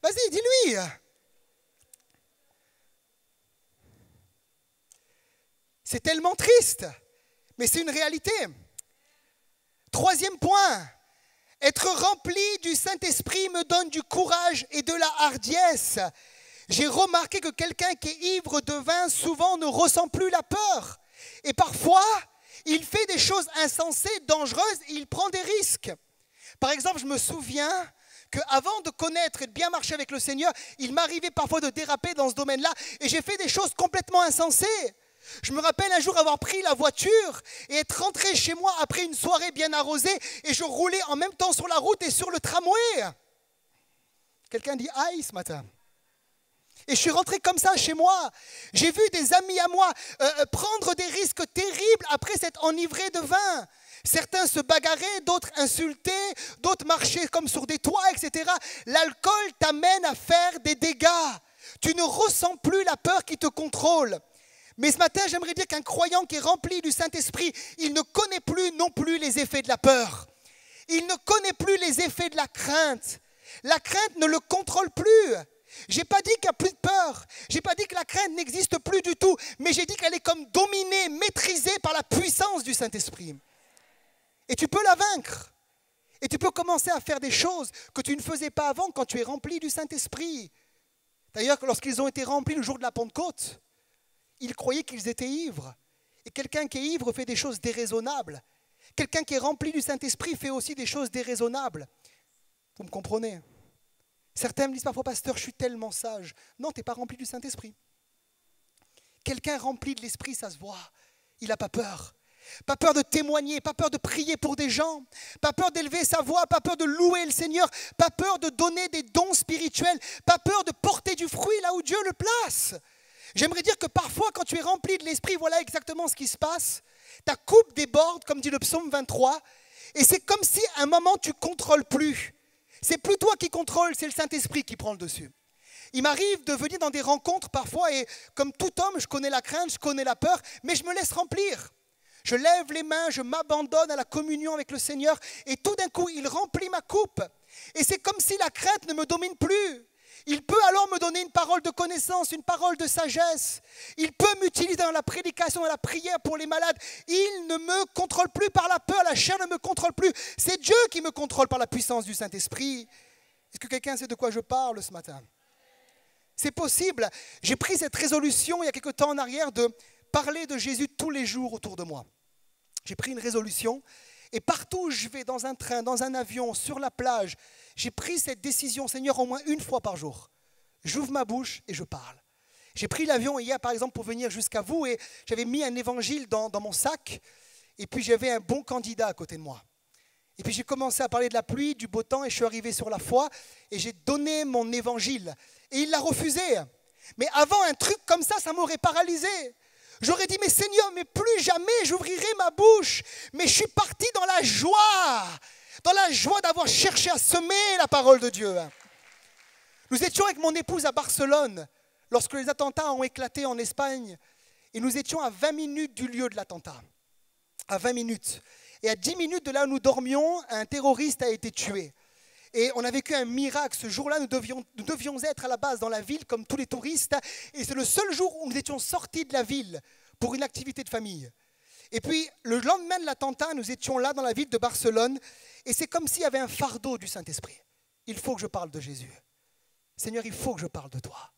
Vas-y, dis-lui. C'est tellement triste, mais c'est une réalité. Troisième point, être rempli du Saint-Esprit me donne du courage et de la hardiesse. J'ai remarqué que quelqu'un qui est ivre de vin, souvent ne ressent plus la peur. Et parfois, il fait des choses insensées, dangereuses, et il prend des risques. Par exemple, je me souviens qu'avant de connaître et de bien marcher avec le Seigneur, il m'arrivait parfois de déraper dans ce domaine-là, et j'ai fait des choses complètement insensées. Je me rappelle un jour avoir pris la voiture et être rentré chez moi après une soirée bien arrosée et je roulais en même temps sur la route et sur le tramway. Quelqu'un dit aïe ce matin. Et je suis rentré comme ça chez moi. J'ai vu des amis à moi prendre des risques terribles après s'être enivrés de vin. Certains se bagarraient, d'autres insultaient, d'autres marchaient comme sur des toits, etc. L'alcool t'amène à faire des dégâts. Tu ne ressens plus la peur qui te contrôle. Mais ce matin, j'aimerais dire qu'un croyant qui est rempli du Saint-Esprit, il ne connaît plus non plus les effets de la peur. Il ne connaît plus les effets de la crainte. La crainte ne le contrôle plus. Je n'ai pas dit qu'il n'y a plus de peur. Je n'ai pas dit que la crainte n'existe plus du tout. Mais j'ai dit qu'elle est comme dominée, maîtrisée par la puissance du Saint-Esprit. Et tu peux la vaincre. Et tu peux commencer à faire des choses que tu ne faisais pas avant quand tu es rempli du Saint-Esprit. D'ailleurs, lorsqu'ils ont été remplis le jour de la Pentecôte, ils croyaient qu'ils étaient ivres. Et quelqu'un qui est ivre fait des choses déraisonnables. Quelqu'un qui est rempli du Saint-Esprit fait aussi des choses déraisonnables. Vous me comprenez? Certains me disent parfois, pasteur, je suis tellement sage. Non, tu n'es pas rempli du Saint-Esprit. Quelqu'un rempli de l'Esprit, ça se voit. Il n'a pas peur. Pas peur de témoigner, pas peur de prier pour des gens, pas peur d'élever sa voix, pas peur de louer le Seigneur, pas peur de donner des dons spirituels, pas peur de porter du fruit là où Dieu le place. J'aimerais dire que parfois, quand tu es rempli de l'Esprit, voilà exactement ce qui se passe. Ta coupe déborde, comme dit le psaume 23, et c'est comme si à un moment, tu ne contrôles plus. C'est plus toi qui contrôle, c'est le Saint-Esprit qui prend le dessus. Il m'arrive de venir dans des rencontres parfois, et comme tout homme, je connais la crainte, je connais la peur, mais je me laisse remplir. Je lève les mains, je m'abandonne à la communion avec le Seigneur, et tout d'un coup, il remplit ma coupe. Et c'est comme si la crainte ne me domine plus. Il peut alors me donner une parole de connaissance, une parole de sagesse. Il peut m'utiliser dans la prédication, dans la prière pour les malades. Il ne me contrôle plus par la peur, la chair ne me contrôle plus. C'est Dieu qui me contrôle par la puissance du Saint-Esprit. Est-ce que quelqu'un sait de quoi je parle ce matin? C'est possible. J'ai pris cette résolution il y a quelque temps en arrière de parler de Jésus tous les jours autour de moi. J'ai pris une résolution. Et partout où je vais, dans un train, dans un avion, sur la plage, j'ai pris cette décision, Seigneur, au moins une fois par jour. J'ouvre ma bouche et je parle. J'ai pris l'avion hier, par exemple, pour venir jusqu'à vous et j'avais mis un évangile dans mon sac et puis j'avais un bon candidat à côté de moi. Et puis j'ai commencé à parler de la pluie, du beau temps et je suis arrivé sur la foi et j'ai donné mon évangile. Et il l'a refusé. Mais avant, un truc comme ça m'aurait paralysé. J'aurais dit, mais Seigneur, mais plus jamais j'ouvrirai ma bouche. Mais je suis parti dans la joie d'avoir cherché à semer la parole de Dieu. Nous étions avec mon épouse à Barcelone lorsque les attentats ont éclaté en Espagne. Et nous étions à 20 minutes du lieu de l'attentat. À 20 minutes. Et à 10 minutes de là où nous dormions, un terroriste a été tué. Et on a vécu un miracle. Ce jour-là, nous devions être à la base dans la ville comme tous les touristes. Et c'est le seul jour où nous étions sortis de la ville pour une activité de famille. Et puis, le lendemain de l'attentat, nous étions là dans la ville de Barcelone. Et c'est comme s'il y avait un fardeau du Saint-Esprit. Il faut que je parle de Jésus. Seigneur, il faut que je parle de toi.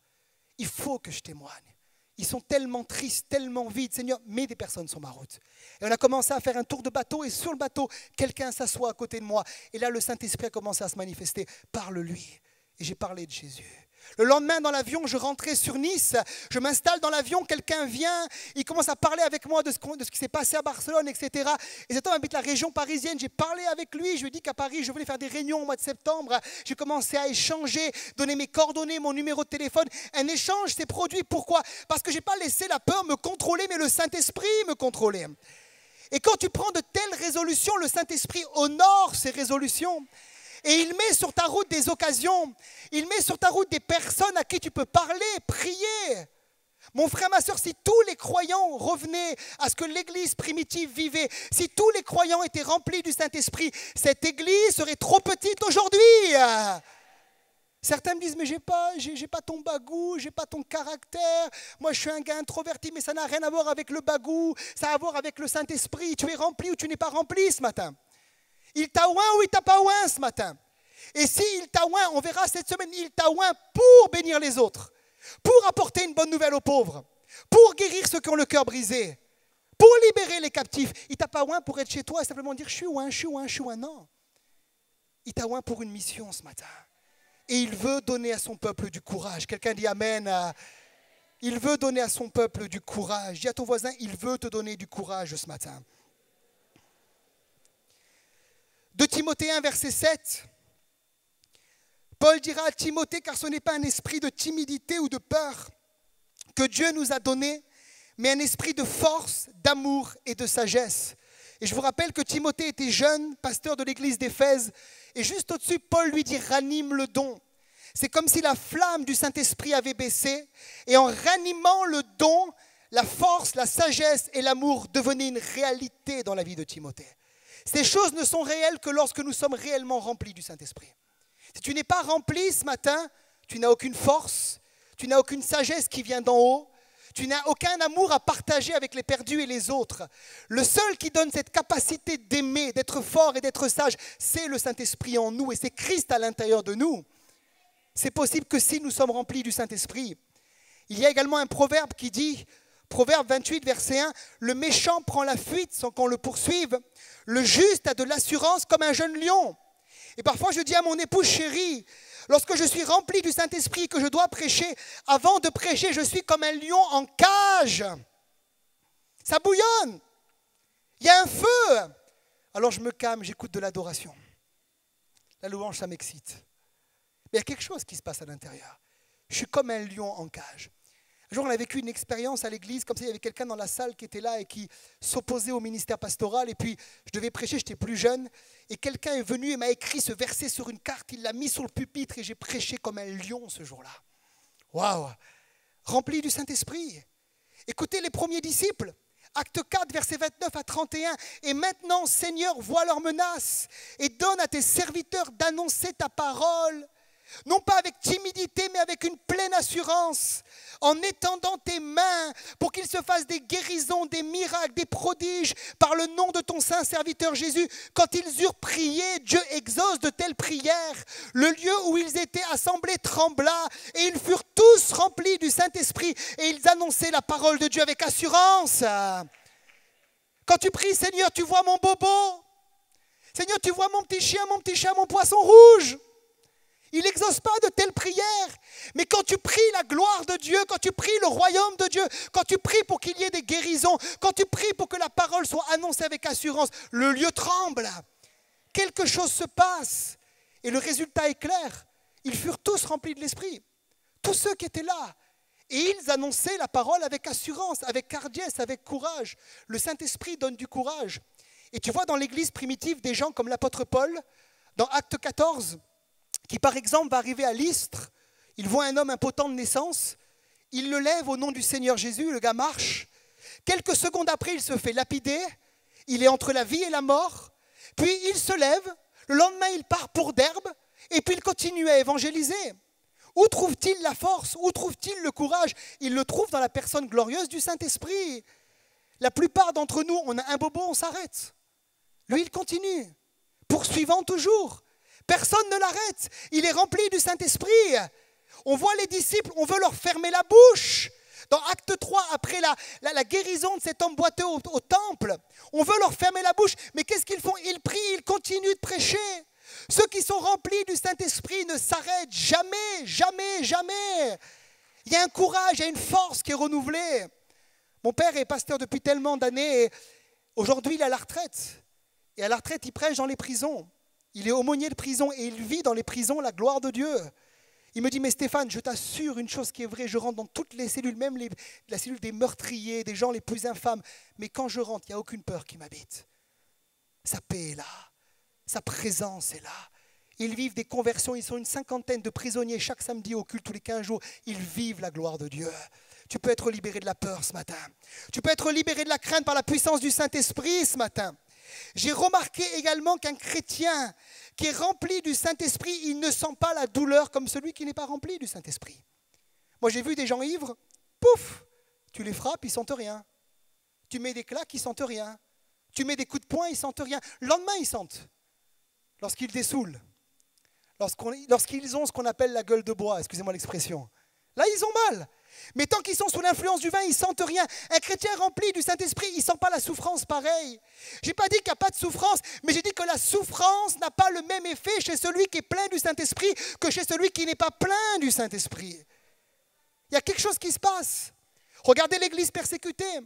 Il faut que je témoigne. Ils sont tellement tristes, tellement vides. Seigneur, mets des personnes sur ma route. Et on a commencé à faire un tour de bateau. Et sur le bateau, quelqu'un s'assoit à côté de moi. Et là, le Saint-Esprit a commencé à se manifester. Parle-lui. Et j'ai parlé de Jésus. Le lendemain, dans l'avion, je rentrais sur Nice. Je m'installe dans l'avion. Quelqu'un vient. Il commence à parler avec moi de ce qui s'est passé à Barcelone, etc. Et cet homme habite la région parisienne. J'ai parlé avec lui. Je lui ai dit qu'à Paris, je voulais faire des réunions au mois de septembre. J'ai commencé à échanger, donner mes coordonnées, mon numéro de téléphone. Un échange s'est produit. Pourquoi? Parce que je n'ai pas laissé la peur me contrôler, mais le Saint-Esprit me contrôler. Et quand tu prends de telles résolutions, le Saint-Esprit honore ces résolutions. Et il met sur ta route des occasions. Il met sur ta route des personnes à qui tu peux parler, prier. Mon frère, ma soeur, si tous les croyants revenaient à ce que l'église primitive vivait, si tous les croyants étaient remplis du Saint-Esprit, cette église serait trop petite aujourd'hui. Certains me disent, mais j'ai pas ton bagou, j'ai pas ton caractère. Moi, je suis un gars introverti, mais ça n'a rien à voir avec le bagou. Ça a à voir avec le Saint-Esprit. Tu es rempli ou tu n'es pas rempli ce matin. Il t'a oint ou il t'a pas oint ce matin. Et s'il t'a oint, on verra cette semaine, il t'a oint pour bénir les autres, pour apporter une bonne nouvelle aux pauvres, pour guérir ceux qui ont le cœur brisé, pour libérer les captifs. Il t'a pas oint pour être chez toi et simplement dire je suis oint, je suis oint, je suis oint. Non. Il t'a oint pour une mission ce matin. Et il veut donner à son peuple du courage. Quelqu'un dit Amen. Il veut donner à son peuple du courage. Dis à ton voisin, il veut te donner du courage ce matin. 2 Timothée 1, verset 7. Paul dira à Timothée, car ce n'est pas un esprit de timidité ou de peur que Dieu nous a donné, mais un esprit de force, d'amour et de sagesse. Et je vous rappelle que Timothée était jeune, pasteur de l'église d'Éphèse, et juste au-dessus, Paul lui dit « ranime le don ». C'est comme si la flamme du Saint-Esprit avait baissé, et en ranimant le don, la force, la sagesse et l'amour devenaient une réalité dans la vie de Timothée. Ces choses ne sont réelles que lorsque nous sommes réellement remplis du Saint-Esprit. Si tu n'es pas rempli ce matin, tu n'as aucune force, tu n'as aucune sagesse qui vient d'en haut, tu n'as aucun amour à partager avec les perdus et les autres. Le seul qui donne cette capacité d'aimer, d'être fort et d'être sage, c'est le Saint-Esprit en nous et c'est Christ à l'intérieur de nous. C'est possible que si nous sommes remplis du Saint-Esprit. Il y a également un proverbe qui dit, Proverbe 28, verset 1, « Le méchant prend la fuite sans qu'on le poursuive. Le juste a de l'assurance comme un jeune lion. » Et parfois je dis à mon épouse chérie, lorsque je suis rempli du Saint-Esprit et que je dois prêcher, avant de prêcher, je suis comme un lion en cage. Ça bouillonne. Il y a un feu. Alors je me calme, j'écoute de l'adoration. La louange, ça m'excite. Mais il y a quelque chose qui se passe à l'intérieur. Je suis comme un lion en cage. Un jour, on a vécu une expérience à l'église, comme ça, il y avait quelqu'un dans la salle qui était là et qui s'opposait au ministère pastoral. Et puis, je devais prêcher, j'étais plus jeune. Et quelqu'un est venu et m'a écrit ce verset sur une carte. Il l'a mis sur le pupitre et j'ai prêché comme un lion ce jour-là. Waouh! Rempli du Saint-Esprit. Écoutez les premiers disciples. Acte 4, versets 29 à 31. « Et maintenant, Seigneur, vois leurs menaces et donne à tes serviteurs d'annoncer ta parole. » Non pas avec timidité, mais avec une pleine assurance, en étendant tes mains pour qu'il se fasse des guérisons, des miracles, des prodiges, par le nom de ton saint serviteur Jésus. Quand ils eurent prié, Dieu exauce de telles prières. Le lieu où ils étaient assemblés trembla, et ils furent tous remplis du Saint-Esprit, et ils annonçaient la parole de Dieu avec assurance. Quand tu pries, Seigneur, tu vois mon bobo. Seigneur, tu vois mon petit chien, mon petit chat, mon poisson rouge. Il n'exauce pas de telles prières. Mais quand tu pries la gloire de Dieu, quand tu pries le royaume de Dieu, quand tu pries pour qu'il y ait des guérisons, quand tu pries pour que la parole soit annoncée avec assurance, le lieu tremble. Quelque chose se passe. Et le résultat est clair. Ils furent tous remplis de l'Esprit. Tous ceux qui étaient là. Et ils annonçaient la parole avec assurance, avec hardiesse, avec courage. Le Saint-Esprit donne du courage. Et tu vois dans l'église primitive des gens comme l'apôtre Paul, dans Acte 14, qui par exemple va arriver à Lystre, il voit un homme impotent de naissance, il le lève au nom du Seigneur Jésus, le gars marche. Quelques secondes après, il se fait lapider, il est entre la vie et la mort, puis il se lève, le lendemain il part pour Derbe, et puis il continue à évangéliser. Où trouve-t-il la force? Où trouve-t-il le courage? Il le trouve dans la personne glorieuse du Saint-Esprit. La plupart d'entre nous, on a un bobo, on s'arrête. Lui, il continue, poursuivant toujours. Personne ne l'arrête. Il est rempli du Saint-Esprit. On voit les disciples, on veut leur fermer la bouche. Dans Acte 3, après la guérison de cet homme boiteux au temple, on veut leur fermer la bouche. Mais qu'est-ce qu'ils font? Ils prient, ils continuent de prêcher. Ceux qui sont remplis du Saint-Esprit ne s'arrêtent jamais, jamais, jamais. Il y a un courage, il y a une force qui est renouvelée. Mon père est pasteur depuis tellement d'années et aujourd'hui il est à la retraite. Et à la retraite, il prêche dans les prisons. Il est aumônier de prison et il vit dans les prisons la gloire de Dieu. Il me dit, mais Stéphane, je t'assure une chose qui est vraie, je rentre dans toutes les cellules, même la cellule des meurtriers, des gens les plus infâmes. Mais quand je rentre, il n'y a aucune peur qui m'habite. Sa paix est là. Sa présence est là. Ils vivent des conversions. Ils sont une cinquantaine de prisonniers chaque samedi au culte tous les 15 jours. Ils vivent la gloire de Dieu. Tu peux être libéré de la peur ce matin. Tu peux être libéré de la crainte par la puissance du Saint-Esprit ce matin. J'ai remarqué également qu'un chrétien qui est rempli du Saint-Esprit, il ne sent pas la douleur comme celui qui n'est pas rempli du Saint-Esprit. Moi, j'ai vu des gens ivres, pouf, tu les frappes, ils ne sentent rien. Tu mets des claques, ils ne sentent rien. Tu mets des coups de poing, ils ne sentent rien. Le lendemain, ils sentent. Lorsqu'ils dessoulent, lorsqu'ils ont ce qu'on appelle la gueule de bois, excusez-moi l'expression, là ils ont mal. Mais tant qu'ils sont sous l'influence du vin, ils ne sentent rien. Un chrétien rempli du Saint-Esprit, il ne sent pas la souffrance pareil. Je n'ai pas dit qu'il n'y a pas de souffrance, mais j'ai dit que la souffrance n'a pas le même effet chez celui qui est plein du Saint-Esprit que chez celui qui n'est pas plein du Saint-Esprit. Il y a quelque chose qui se passe. Regardez l'Église persécutée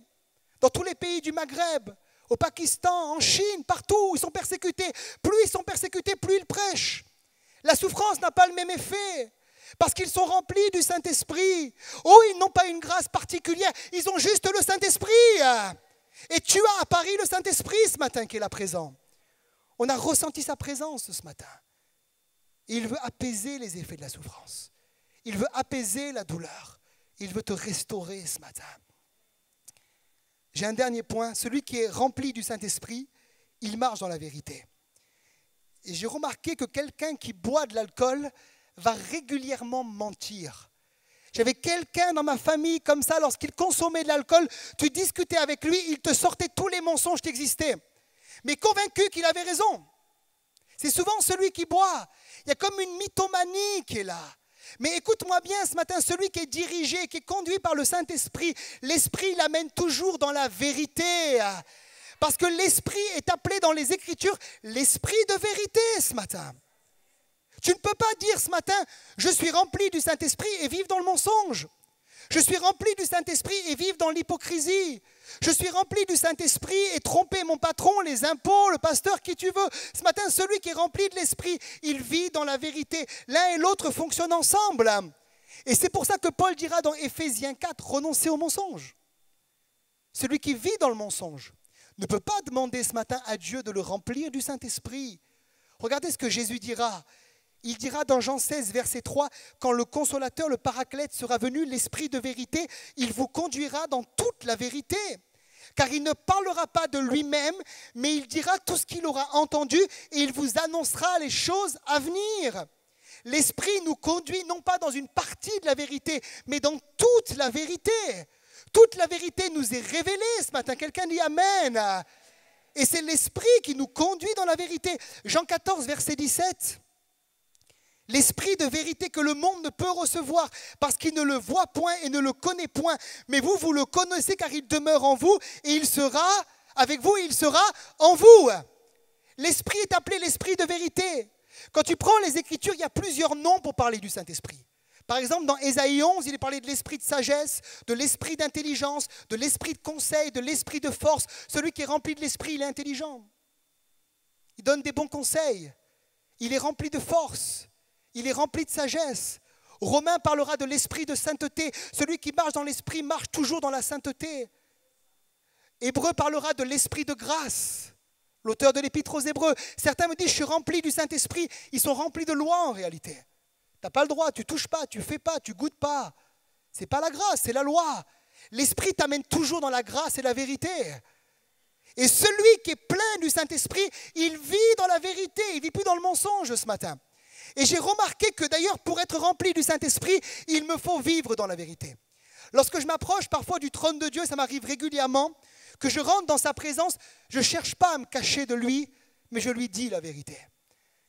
dans tous les pays du Maghreb, au Pakistan, en Chine, partout où ils sont persécutés. Plus ils sont persécutés, plus ils prêchent. La souffrance n'a pas le même effet. Parce qu'ils sont remplis du Saint-Esprit. Oh, ils n'ont pas une grâce particulière, ils ont juste le Saint-Esprit. Et tu as à Paris le Saint-Esprit ce matin qui est là présent. On a ressenti sa présence ce matin. Et il veut apaiser les effets de la souffrance. Il veut apaiser la douleur. Il veut te restaurer ce matin. J'ai un dernier point. Celui qui est rempli du Saint-Esprit, il marche dans la vérité. Et j'ai remarqué que quelqu'un qui boit de l'alcool va régulièrement mentir. J'avais quelqu'un dans ma famille comme ça, lorsqu'il consommait de l'alcool, tu discutais avec lui, il te sortait tous les mensonges qui existaient. Mais convaincu qu'il avait raison. C'est souvent celui qui boit. Il y a comme une mythomanie qui est là. Mais écoute-moi bien ce matin, celui qui est dirigé, qui est conduit par le Saint-Esprit, l'Esprit l'amène toujours dans la vérité. Parce que l'Esprit est appelé dans les Écritures l'Esprit de vérité ce matin. Tu ne peux pas dire ce matin, je suis rempli du Saint-Esprit et vivre dans le mensonge. Je suis rempli du Saint-Esprit et vivre dans l'hypocrisie. Je suis rempli du Saint-Esprit et tromper mon patron, les impôts, le pasteur, qui tu veux. Ce matin, celui qui est rempli de l'Esprit, il vit dans la vérité. L'un et l'autre fonctionnent ensemble. Et c'est pour ça que Paul dira dans Éphésiens 4, renoncez au mensonge. Celui qui vit dans le mensonge ne peut pas demander ce matin à Dieu de le remplir du Saint-Esprit. Regardez ce que Jésus dira. Il dira dans Jean 16, verset 3, « Quand le Consolateur, le Paraclète sera venu, l'Esprit de vérité, il vous conduira dans toute la vérité. Car il ne parlera pas de lui-même, mais il dira tout ce qu'il aura entendu et il vous annoncera les choses à venir. » L'Esprit nous conduit non pas dans une partie de la vérité, mais dans toute la vérité. Toute la vérité nous est révélée ce matin. Quelqu'un dit Amen. Et c'est l'Esprit qui nous conduit dans la vérité. Jean 14, verset 17. L'Esprit de vérité que le monde ne peut recevoir parce qu'il ne le voit point et ne le connaît point. Mais vous, vous le connaissez car il demeure en vous et il sera avec vous et il sera en vous. L'Esprit est appelé l'Esprit de vérité. Quand tu prends les Écritures, il y a plusieurs noms pour parler du Saint-Esprit. Par exemple, dans Ésaïe 11, il est parlé de l'esprit de sagesse, de l'esprit d'intelligence, de l'esprit de conseil, de l'esprit de force. Celui qui est rempli de l'esprit, il est intelligent. Il donne des bons conseils. Il est rempli de force. Il est rempli de sagesse. Romains parlera de l'esprit de sainteté. Celui qui marche dans l'esprit marche toujours dans la sainteté. Hébreu parlera de l'esprit de grâce. L'auteur de l'épître aux Hébreux. Certains me disent, je suis rempli du Saint-Esprit. Ils sont remplis de loi en réalité. Tu n'as pas le droit, tu ne touches pas, tu ne fais pas, tu ne goûtes pas. Ce n'est pas la grâce, c'est la loi. L'Esprit t'amène toujours dans la grâce et la vérité. Et celui qui est plein du Saint-Esprit, il vit dans la vérité, il ne vit plus dans le mensonge ce matin. Et j'ai remarqué que d'ailleurs, pour être rempli du Saint-Esprit, il me faut vivre dans la vérité. Lorsque je m'approche parfois du trône de Dieu, ça m'arrive régulièrement, que je rentre dans sa présence, je ne cherche pas à me cacher de lui, mais je lui dis la vérité.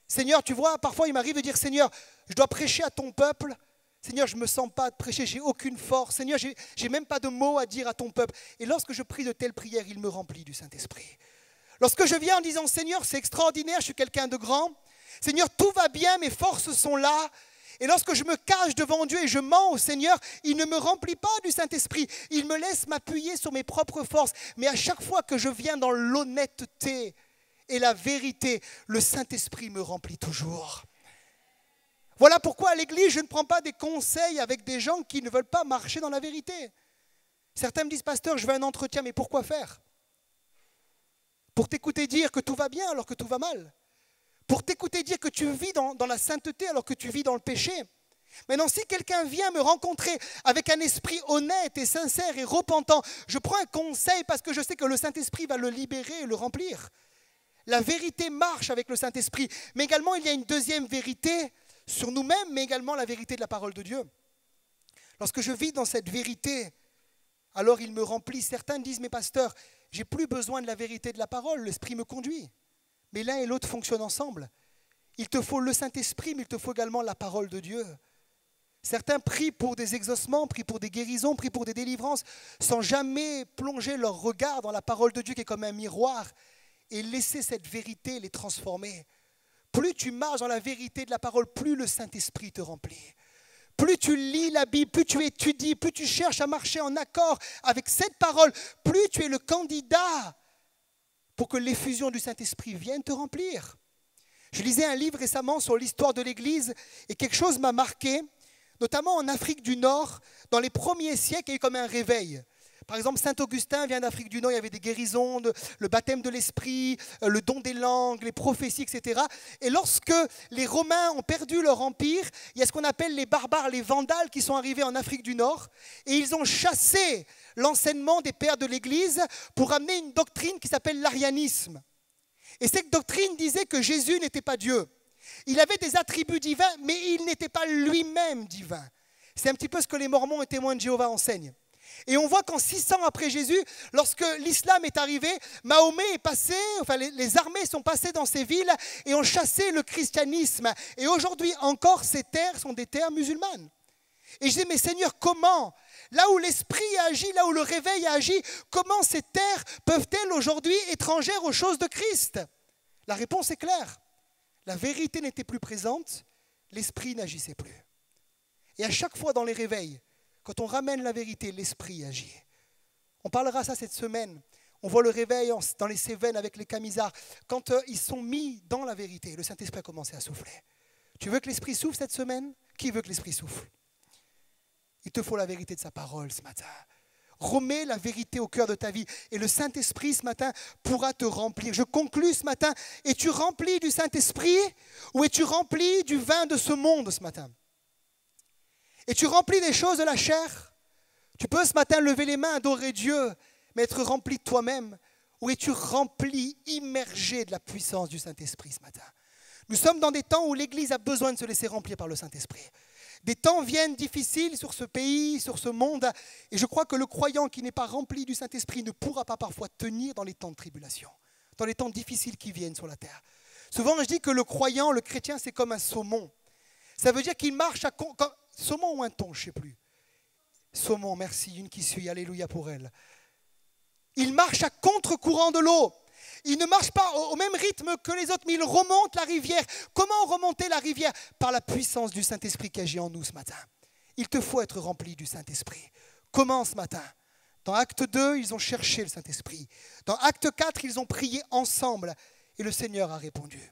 Seigneur, tu vois, parfois il m'arrive de dire, Seigneur, je dois prêcher à ton peuple. Seigneur, je ne me sens pas de prêcher, je n'ai aucune force. Seigneur, je n'ai même pas de mots à dire à ton peuple. Et lorsque je prie de telles prières, il me remplit du Saint-Esprit. Lorsque je viens en disant, Seigneur, c'est extraordinaire, je suis quelqu'un de grand. Seigneur, tout va bien, mes forces sont là. Et lorsque je me cache devant Dieu et je mens au Seigneur, il ne me remplit pas du Saint-Esprit. Il me laisse m'appuyer sur mes propres forces. Mais à chaque fois que je viens dans l'honnêteté et la vérité, le Saint-Esprit me remplit toujours. Voilà pourquoi à l'église, je ne prends pas des conseils avec des gens qui ne veulent pas marcher dans la vérité. Certains me disent, pasteur, je veux un entretien, mais pourquoi faire? Pour t'écouter dire que tout va bien alors que tout va mal. Pour t'écouter dire que tu vis dans la sainteté alors que tu vis dans le péché. Maintenant, si quelqu'un vient me rencontrer avec un esprit honnête et sincère et repentant, je prends un conseil parce que je sais que le Saint-Esprit va le libérer et le remplir. La vérité marche avec le Saint-Esprit. Mais également, il y a une deuxième vérité sur nous-mêmes, mais également la vérité de la parole de Dieu. Lorsque je vis dans cette vérité, alors il me remplit. Certains disent, mais pasteur, j'ai plus besoin de la vérité de la parole, l'Esprit me conduit. Mais l'un et l'autre fonctionnent ensemble. Il te faut le Saint-Esprit, mais il te faut également la parole de Dieu. Certains prient pour des exaucements, prient pour des guérisons, prient pour des délivrances, sans jamais plonger leur regard dans la parole de Dieu qui est comme un miroir et laisser cette vérité les transformer. Plus tu marches dans la vérité de la parole, plus le Saint-Esprit te remplit. Plus tu lis la Bible, plus tu étudies, plus tu cherches à marcher en accord avec cette parole, plus tu es le candidat pour que l'effusion du Saint-Esprit vienne te remplir. Je lisais un livre récemment sur l'histoire de l'Église et quelque chose m'a marqué, notamment en Afrique du Nord. Dans les premiers siècles, il y a eu comme un réveil. Par exemple, Saint Augustin vient d'Afrique du Nord, il y avait des guérisons, le baptême de l'esprit, le don des langues, les prophéties, etc. Et lorsque les Romains ont perdu leur empire, il y a ce qu'on appelle les barbares, les vandales qui sont arrivés en Afrique du Nord et ils ont chassé l'enseignement des pères de l'Église pour amener une doctrine qui s'appelle l'arianisme. Et cette doctrine disait que Jésus n'était pas Dieu. Il avait des attributs divins, mais il n'était pas lui-même divin. C'est un petit peu ce que les Mormons et témoins de Jéhovah enseignent. Et on voit qu'en 600 après Jésus, lorsque l'islam est arrivé, Mahomet est passé, enfin les armées sont passées dans ces villes et ont chassé le christianisme. Et aujourd'hui encore, ces terres sont des terres musulmanes. Et je dis, mais Seigneur, comment? Là où l'esprit a agi, là où le réveil a agi, comment ces terres peuvent-elles aujourd'hui étrangères aux choses de Christ? La réponse est claire. La vérité n'était plus présente, l'esprit n'agissait plus. Et à chaque fois dans les réveils, quand on ramène la vérité, l'esprit agit. On parlera ça cette semaine. On voit le réveil dans les Cévennes avec les Camisards. Quand ils sont mis dans la vérité, le Saint-Esprit a commencé à souffler. Tu veux que l'esprit souffle cette semaine? Qui veut que l'esprit souffle? Il te faut la vérité de sa parole ce matin. Remets la vérité au cœur de ta vie et le Saint-Esprit ce matin pourra te remplir. Je conclus ce matin. Es-tu rempli du Saint-Esprit ou es-tu rempli du vin de ce monde ce matin? Es-tu rempli des choses de la chair? Tu peux ce matin lever les mains, adorer Dieu, mais être rempli de toi-même. Ou es-tu rempli, immergé de la puissance du Saint-Esprit ce matin? Nous sommes dans des temps où l'Église a besoin de se laisser remplir par le Saint-Esprit. Des temps viennent difficiles sur ce pays, sur ce monde, et je crois que le croyant qui n'est pas rempli du Saint-Esprit ne pourra pas parfois tenir dans les temps de tribulation, dans les temps difficiles qui viennent sur la terre. Souvent, je dis que le croyant, le chrétien, c'est comme un saumon. Ça veut dire qu'il marche à... Saumon ou un thon, je ne sais plus. Saumon, merci, une qui suit, alléluia pour elle. Il marche à contre-courant de l'eau. Il ne marche pas au même rythme que les autres, mais il remonte la rivière. Comment remonter la rivière? Par la puissance du Saint-Esprit qui agit en nous ce matin. Il te faut être rempli du Saint-Esprit. Comment ce matin? Dans Acte 2, ils ont cherché le Saint-Esprit. Dans Acte 4, ils ont prié ensemble et le Seigneur a répondu.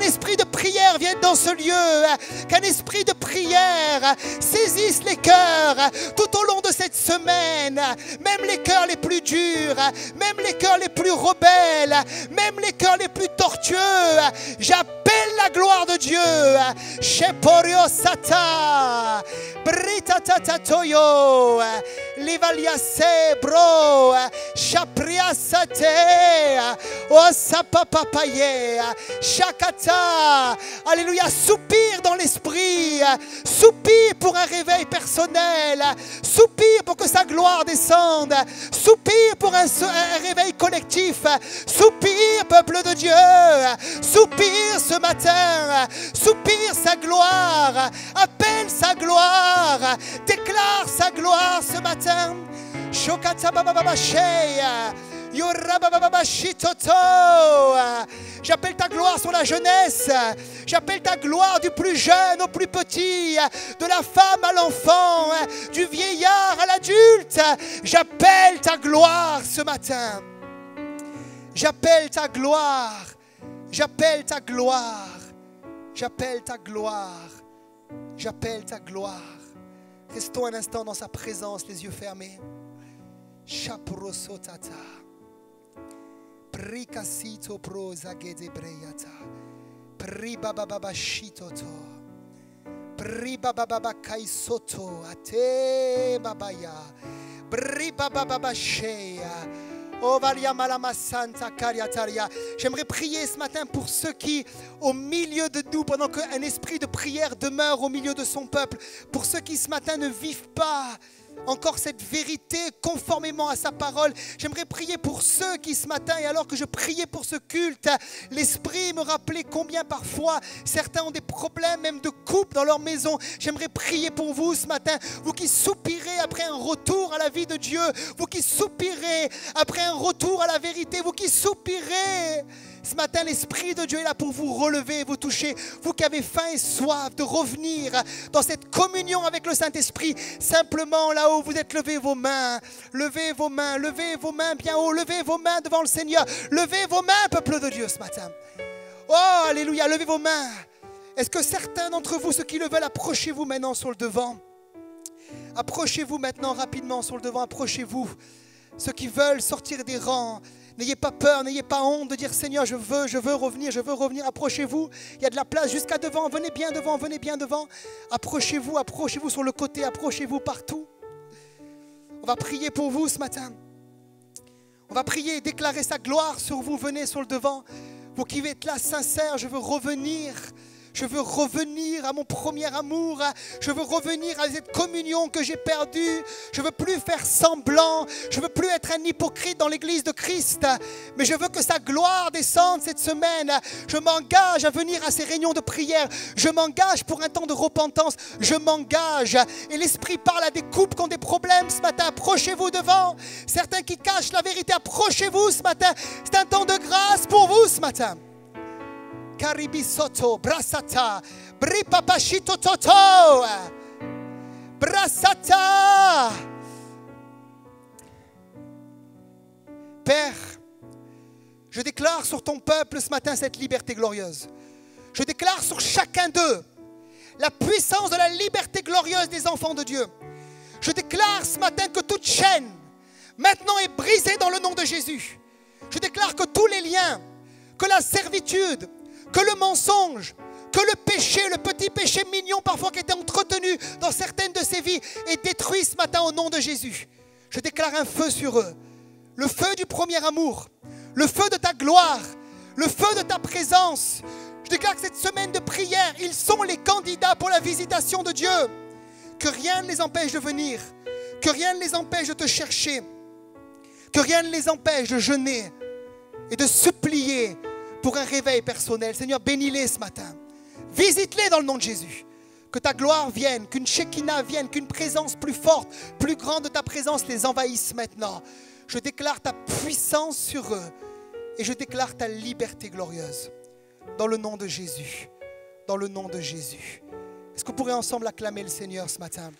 esprit de prière vienne dans ce lieu, qu'un esprit de prière saisisse les cœurs tout au long de cette semaine, même les cœurs les plus durs, même les cœurs les plus rebelles, même les cœurs les plus tortueux. J'appelle la gloire de Dieu Sheporio Sata, Brita Tatatoyo, Livalia Sebro, Shapria Sate, Osapapapaye, Shakata. Alléluia, soupire dans l'esprit, soupire pour un réveil personnel, soupire pour que sa gloire descende, soupire pour un réveil collectif, soupire peuple de Dieu, soupire ce matin, soupire sa gloire, appelle sa gloire, déclare sa gloire ce matin. Shokata baba baba sheya. J'appelle ta gloire sur la jeunesse. J'appelle ta gloire du plus jeune au plus petit, de la femme à l'enfant, du vieillard à l'adulte. J'appelle ta gloire ce matin. J'appelle ta gloire. J'appelle ta gloire. J'appelle ta gloire. J'appelle ta gloire. Restons un instant dans sa présence, les yeux fermés. Chaprosotata. Prikasito prozagede breyata. Pribababa shitoto. Pribababa kaisoto. Ate babaya. Pribababa sheya. J'aimerais prier ce matin pour ceux qui, au milieu de nous, pendant qu'un esprit de prière demeure au milieu de son peuple, pour ceux qui ce matin ne vivent pas encore cette vérité conformément à sa parole. J'aimerais prier pour ceux qui ce matin, et alors que je priais pour ce culte, l'Esprit me rappelait combien parfois certains ont des problèmes même de couple dans leur maison. J'aimerais prier pour vous ce matin, vous qui soupirez après un retour à la vie de Dieu, vous qui soupirez après un retour à la vérité, vous qui soupirez. Ce matin, l'Esprit de Dieu est là pour vous relever, vous toucher. Vous qui avez faim et soif de revenir dans cette communion avec le Saint-Esprit, simplement là où vous êtes, levez vos mains bien haut, levez vos mains devant le Seigneur. Levez vos mains, peuple de Dieu, ce matin. Oh, alléluia, levez vos mains. Est-ce que certains d'entre vous, ceux qui le veulent, approchez-vous maintenant sur le devant. Approchez-vous maintenant rapidement sur le devant, approchez-vous. Ceux qui veulent sortir des rangs, n'ayez pas peur, n'ayez pas honte de dire Seigneur, je veux revenir, approchez-vous. Il y a de la place jusqu'à devant, venez bien devant. Approchez-vous sur le côté, approchez-vous partout. On va prier pour vous ce matin. On va prier et déclarer sa gloire sur vous, venez sur le devant. Vous qui êtes là sincères, je veux revenir à mon premier amour. Je veux revenir à cette communion que j'ai perdue. Je ne veux plus faire semblant. Je ne veux plus être un hypocrite dans l'église de Christ. Mais je veux que sa gloire descende cette semaine. Je m'engage à venir à ces réunions de prière. Je m'engage pour un temps de repentance. Je m'engage. Et l'Esprit parle à des couples qui ont des problèmes ce matin. Approchez-vous devant. Certains qui cachent la vérité, approchez-vous ce matin. C'est un temps de grâce pour vous ce matin. Karibisoto, brasata, bripapashito toto, brasata. Père, je déclare sur ton peuple ce matin cette liberté glorieuse. Je déclare sur chacun d'eux la puissance de la liberté glorieuse des enfants de Dieu. Je déclare ce matin que toute chaîne maintenant est brisée dans le nom de Jésus. Je déclare que tous les liens, que la servitude, que le mensonge, que le péché, le petit péché mignon parfois qui était entretenu dans certaines de ces vies est détruit ce matin au nom de Jésus. Je déclare un feu sur eux, le feu du premier amour, le feu de ta gloire, le feu de ta présence. Je déclare que cette semaine de prière, ils sont les candidats pour la visitation de Dieu. Que rien ne les empêche de venir, que rien ne les empêche de te chercher, que rien ne les empêche de jeûner et de supplier pour un réveil personnel. Seigneur, bénis-les ce matin. Visite-les dans le nom de Jésus. Que ta gloire vienne, qu'une Shekinah vienne, qu'une présence plus forte, plus grande de ta présence les envahisse maintenant. Je déclare ta puissance sur eux et je déclare ta liberté glorieuse. Dans le nom de Jésus. Dans le nom de Jésus. Est-ce qu'on pourrait ensemble acclamer le Seigneur ce matin?